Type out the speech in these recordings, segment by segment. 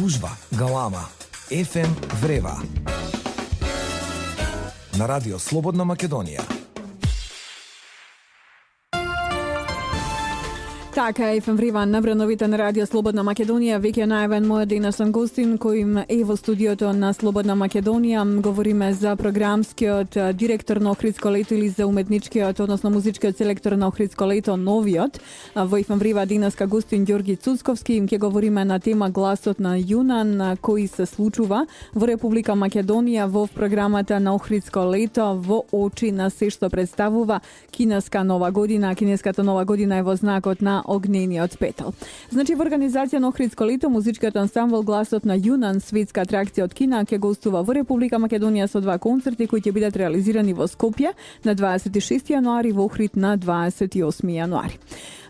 Гужва, галама, FM врева. На радио Слободна Македонија. Така, ефем врива на вреновите на радио Слободна Македонија. Веќе најавен мојот денешен гостин кој е во студиото на Слободна Македонија. Говориме за програмскиот директор на Охридско лето или за уметничкиот, односно музичкиот селектор на Охридско лето, новиот. Во ефем врива денеска гостин Ѓорги Цуцковски. Ќе говориме на тема гласот на Јунан кој се случува во Република Македонија во програмата на Охридско лето во очи на се што представува кинеска нова година. Кинеската нова година е во знакот на огнениот петал. Значи, во организација на Охридско лето, музичкиот ансамбл Гласот на Јунан, светска атракција од Кина, ќе гостува во Република Македонија со 2 концерти кои ќе бидат реализирани во Скопје на 26 јануари, во Охрид на 28 јануари.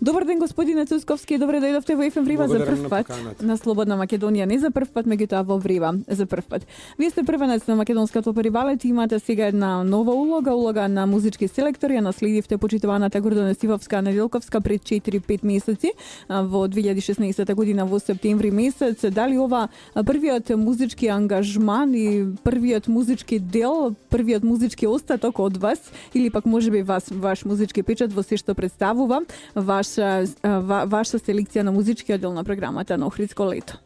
Добар ден, господине Цуцковски, добре дојдовте во ефем врива за прв пат на Слободна Македонија. Не за прв пат, меѓутоа во врива за прв пат. Вие сте првенец на македонската опера и балет и имате сега една нова улога на музички селектор. Ја наследивте почитуваната Гордана Стивовска Неделковска пред 4-5 месеци во 2016 година во септември месец. Дали ова првиот музички ангажман и првиот музички дел, првиот музички остаток од вас или пак можеби ваш музички печат во се што представува ваша селекција на музичкиот дел на програмата на Охридско лето?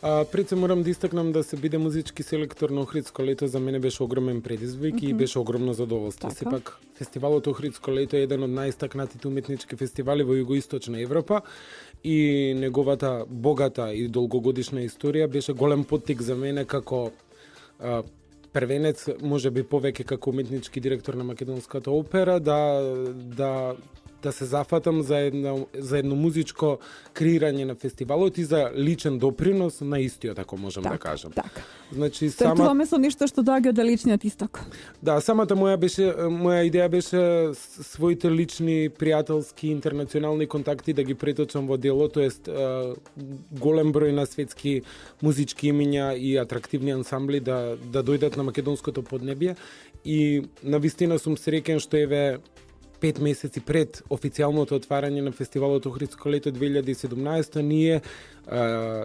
Пред се морам да истакнам да се биде музички селектор на Охридско лето за мене беше огромен предизвик и беше огромно задоволство. Сепак фестивалот Охридско лето е еден од најистакнатите уметнички фестивали во Југоисточна Европа и неговата богата и долгогодишна историја беше голем поттик за мене како првенец, можеби повеќе како уметнички директор на Македонската опера, да се зафатам за едно музичко креирање на фестивалот и за личен допринос на истиот, ако можам да кажам. Така. Значи, стартуваме со нешто што доаѓа од далечниот исток. Да, самата моја идеја беше своите лични, пријателски, интернационални контакти да ги преточам во дело, тоест голем број на светски музички имиња и атрактивни ансамбли да дојдат на македонското поднебје и навистина сум среќен што еве 5 месеци пред официјалното отварање на фестивалот Охридско лето 2017, ние,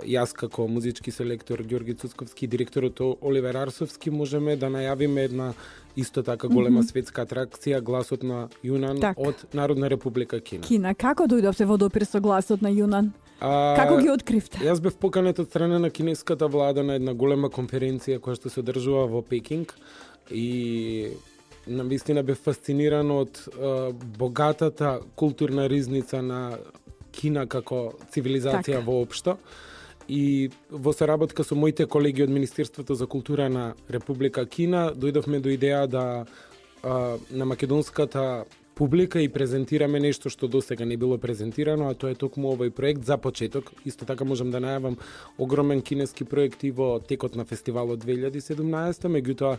јас како музички селектор Ѓорги Цуцковски и директорот Оливер Арсовски можеме да најавиме една исто така голема светска атракција, Гласот на Јунан од Народна република Кина. Како дојдовте во допир со Гласот на Јунан? Како ги откривте? Јас бев поканет од страна на кинеската влада на една голема конференција која што се одржува во Пекинг и навистина бев фасциниран од богатата културна ризница на Кина како цивилизација воопшто. И во соработка со моите колеги од Министерството за култура на Република Кина дојдовме до идеја да на македонската публика и презентираме нешто што досега не било презентирано, а тоа е токму овој проект за почеток. Исто така можам да најавам огромен кинески проекти во текот на фестивалот 2017, меѓутоа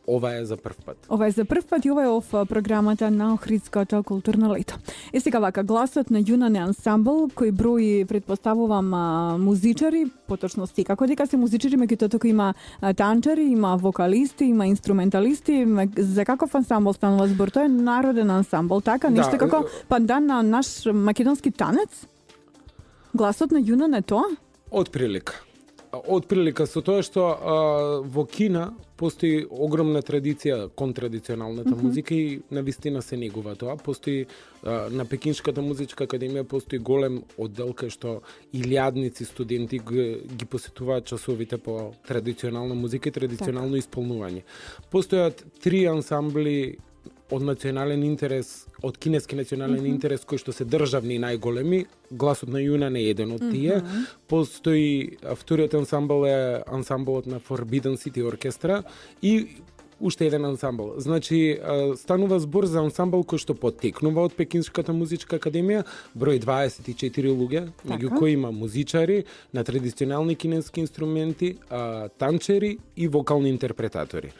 ова е за прв пат. Ова е за прв пат и ова е в програмата на Охридското културно лето. Е сега вака, Гласот на Јунан е ансамбл кој брои, предпоставувам, музичари, поточно секако дека се музичари, меѓутоа тука има танчари, има вокалисти, има инструменталисти. За каков ансамбл станува збор? Тоа е народен ансамбл, така? Нешто како пандан на наш македонски танец? Гласот на Јунан е тоа? Отприлика со тоа што во Кина постои огромна традиција кон традиционалната музика и навистина се негува тоа. Постои на Пекинската музичка академија постои голем оддел кај што илјадници студенти ги посетуваат часовите по традиционална музика и традиционално исполнување. Постојат 3 ансамбли од национален интерес, од кинески национален интерес кои што се државни и најголеми. Гласот на Јунан е еден од тие. Постои вториот ансамбл е ансамблот на Forbidden City оркестра и уште еден ансамбл. Значи, станува збор за ансамбл кој што поттекнува од Пекинската музичка академија, број 24 луѓе, меѓу кои има музичари на традиционални кинески инструменти, танчери и вокални интерпретатори.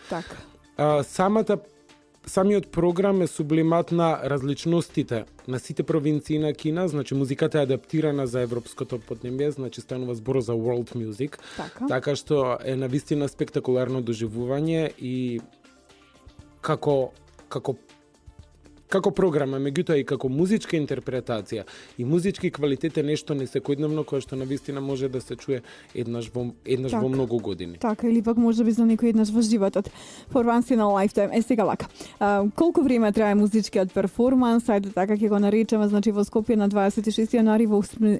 Самиот програм е сублимат на различностите на сите провинции на Кина, значи музиката е адаптирана за европското поднебје, значи станува збор за world music, така што е навистина спектакуларно доживување и како како програма, меѓутоа и како музичка интерпретација и музички квалитет е нешто несекојдневно кое што навистина може да се чуе еднаш во многу години. Така, или пак може би за некој еднаш во животот. For once in a lifetime. Сега вака. Колку време трае музичкиот перформанс? Ајде така ќе го наречеме, значи во Скопје на 26 јануари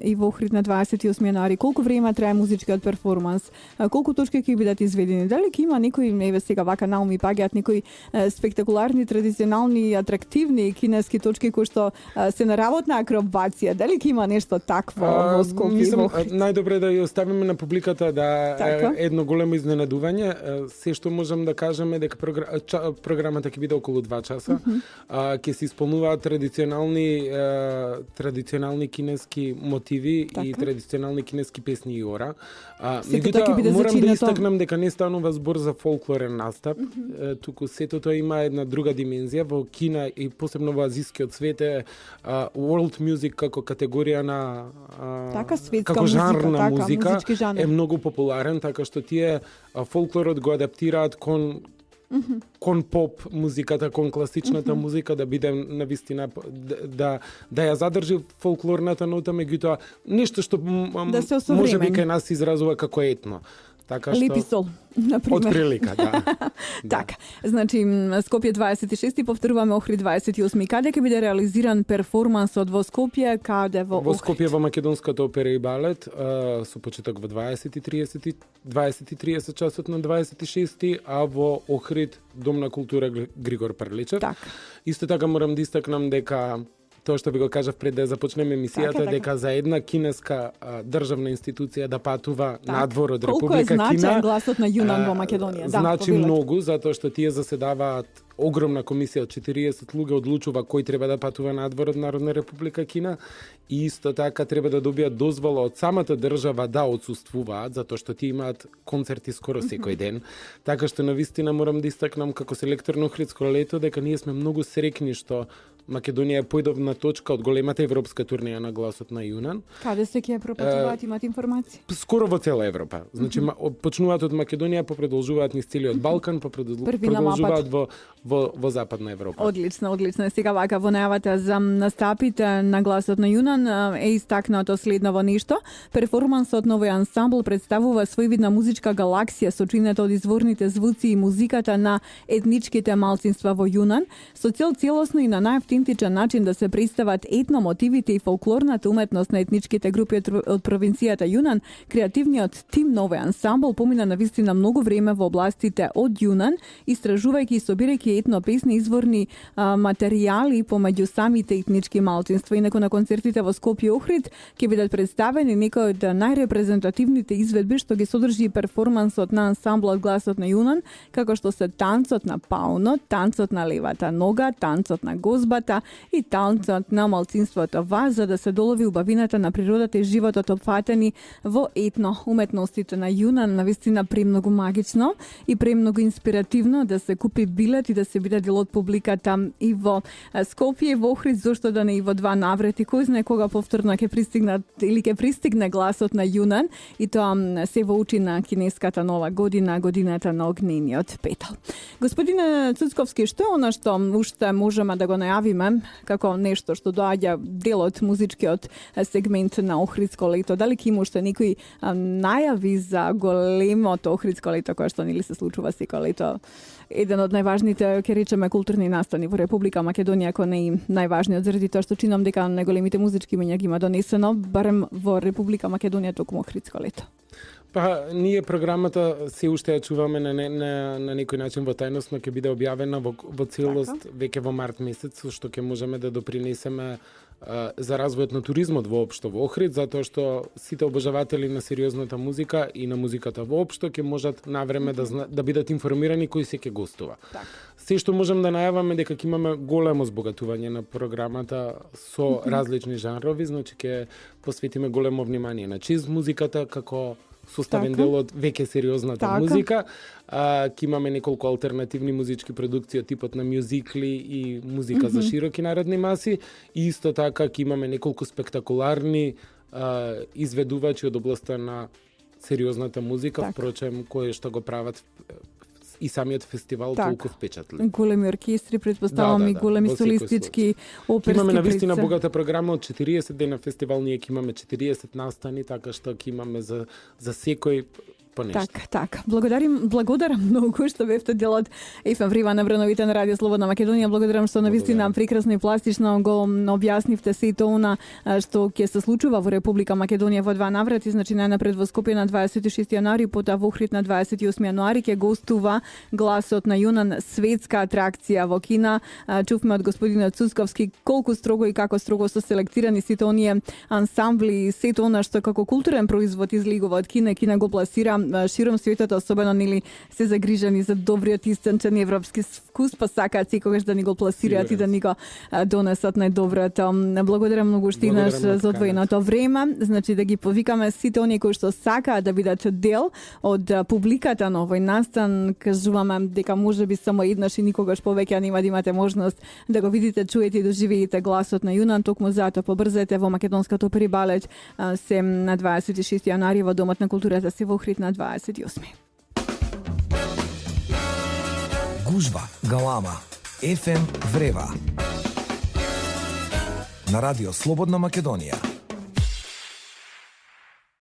и во Охрид на 28 јануари. Колку време трае музичкиот перформанс? Колку точки ќе бидат изведени? Дали ќе има некои, еве сега вака науми паѓаат некои спектакуларни, традиционални, атрактивни кинески точки кои што се на работна акробација? Дали ќе има нешто такво во Скопје? Мислам, најдобре да ја оставиме на публиката да едно големо изненадување. Се што можам да кажам е дека програмата ќе биде околу 2 часа. Ќе се исполнуваат традиционални кинески мотиви и традиционални кинески песни и ора. Меѓутоа, морам да истакнам дека не станува збор за фолклорен настап, туку сето тоа има една друга димензија. Во Кина и посебно во азискиот свет е world music како категорија на како жанр на музика е многу популарен, така што тие фолклорот го адаптираат кон поп музиката, кон класичната музика, да биде навистина да ја задржи фолклорната нота, меѓутоа нешто што може би кај нас се изразува како етно. Така што Липи сол, например. Од прилика, да. Така, значи Скопје 26, повторуваме Охрид 28. Каде ќе биде реализиран перформансот во Скопје, каде во Охрид? Во Скопје во Македонската опера и балет, со почеток во 20:30 часот на 26, а во Охрид Дом на култура Григор Прличев. Так. Исто така морам да истакнам дека тоа што ви го кажав пред да започнеме емисијата, дека за една кинеска државна институција да патува надвор од Република Кина. Колку е значаен гласот на Јунан во Македонија? Значи многу, затоа што тие заседаваат огромна комисија од 40 луѓе одлучува кој треба да патува надвор од Народна Република Кина и исто така треба да добијат дозвола од самата држава да отсуствуваат, затоа што тие имаат концерти скоро секој ден. Така што навистина морам да истакнам како селектор на Охридско лето дека ние сме многу среќни што Македонија е појдовна точка од големата европска турнеја на гласот на Јунан. Каде се ќе пропатуваат, имат информации? Скоро во цела Европа. Значи почнуваат од Македонија, продолжуваат низ целиот Балкан, продолжуваат во Западна Европа. Одлично. Сега вака во најавата за настапите на гласот на Јунан е истакнато следново нешто. Перформансот на овој ансамбл представува својвидна музичка галаксија сочинета од изворните звуци и музиката на етничките малцинства во Јунан, со цел целосно и на најавтентичен начин да се представат етномотивите и фолклорната уметност на етничките групи од провинцијата Јунан. Креативниот тим на овој ансамбл помина навистина многу време во областите од Јунан, истражувајќи и собирајќи етно песни, изворни материјали помеѓу самите етнички малцинства. Инаку на концертите во Скопје и Охрид ќе бидат представени некои од најрепрезентативните изведби што ги содржи перформансот на ансамблот Гласот на Јунан, како што се танцот на паунот, танцот на левата нога, танцот на гозбата и танцот на малцинството Ва, за да се долови убавината на природата и животот опфатени во етно уметностите на Јунан. Навистина премногу магично и премногу инспиративно да се купи билет и да се биде дел од публиката и во Скопје и во Охрид, зошто да не и во два наврети. Кој знае кога повторно ќе пристигне гласот на Јунан, и тоа се во учи на кинеската нова година, годината на огнениот петал. Господине Цуцковски, што е она што уште можеме да го најавиме како нешто што доаѓа дел од музичкиот сегмент на Охридско лето? Дали ќе има уште некои најави за големото Охридско лето кое што нели се случува секој лето? Еден од најважните, ќе речеме, културни настани во Република Македонија, ако не и најважниот, заради тоа што чинам дека најголемите музички имиња ги има донесено, барем во Република Македонија токму Охридско лето. Па, ние програмата се уште ја чуваме на некој начин во тајност, но ќе биде објавена во целост веќе во март месец, со што ќе можеме да допринесеме за развојот на туризмот воопшто во Охрид, затоа што сите обожаватели на сериозната музика и на музиката воопшто ќе можат навреме да бидат информирани кој се ќе гостува. Се што можам да најаваме дека ќе имаме големо збогатување на програмата со различни жанрови, значи ќе посветиме големо внимание на чиз музиката како составен дел од веќе сериозната музика. Ќе имаме неколку алтернативни музички продукции од типот на мюзикли и музика за широки народни маси. И исто така ќе имаме неколку спектакуларни изведувачи од областта на сериозната музика, впрочем, кои што го прават и самиот фестивал Так. толку впечатли. Големи оркестри, предпоставам и големи во секој солистички, Ќе оперски имаме навистина представи. богата програма од 40 дена фестивал, ние ќе имаме 40 настани, така што ќе имаме за секој по нешто. Так. Благодарам многу што бевте дел од ефем Врива на Врановите на Радио Слободна Македонија. Благодарам што навистина прекрасно и пластично го објаснивте сето она што ќе се случува во Република Македонија во два наврати, значи најнапред во Скопје на 26 јануари, потоа во Охрид на 28 јануари ќе гостува Гласот на Јунан, светска атракција во Кина. Чувме од господинот Цусковски колку строго и како строго се селектирани сите оние ансамбли и сето она што како културен производ излегува од Кина. Кина го пласира широм светот, особено нели се загрижени за добриот истинчен европски вкус, па сакаат секогаш да ни го пласираат и да ни го донесат најдоброто. Благодарам многу што инаш за одвоеното време. Значи да ги повикаме сите оние кои што сакаат да бидат дел од публиката на овој настан. Кажуваме дека можеби само еднаш и никогаш повеќе нема да имате можност да го видите, чуете и доживеете Гласот на Јунан. Токму затоа побрзете во македонското прибалеж се на 26 јануари во Домот на културата се во Охрид на 28. Гужва, галама, ефем врева. На радио Слободна Македонија.